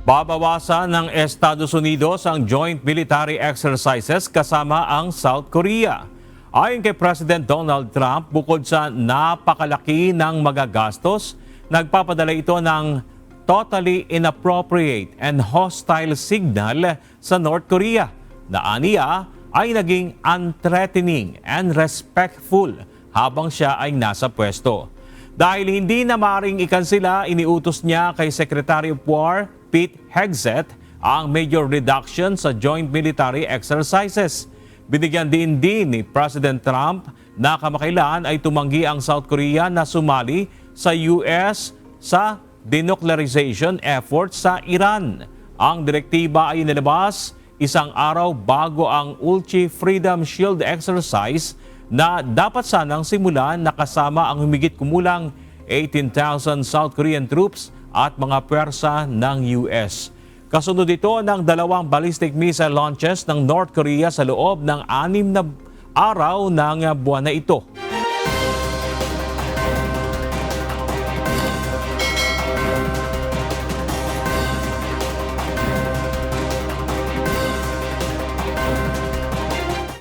Babawasan ng Estados Unidos ang joint military exercises kasama ang South Korea. Ayon kay President Donald Trump, bukod sa napakalaki ng magagastos, nagpapadala ito ng totally inappropriate and hostile signal sa North Korea na aniya ay naging unthreatening and respectful habang siya ay nasa pwesto. Dahil hindi na maaaring ikansila, iniutos niya kay Secretary of War Pete Hegseth ang major reduction sa joint military exercises. Binigyan din ni President Trump na kamakailan ay tumanggi ang South Korea na sumali sa US sa denuclearization effort sa Iran. Ang direktiba ay inilabas isang araw bago ang Ulchi Freedom Shield exercise na dapat sanang simulan na kasama ang humigit kumulang 18,000 South Korean troops at mga pwersa ng US. Kasunod ito ng 2 ballistic missile launches ng North Korea sa loob ng 6 na araw ng buwan na ito.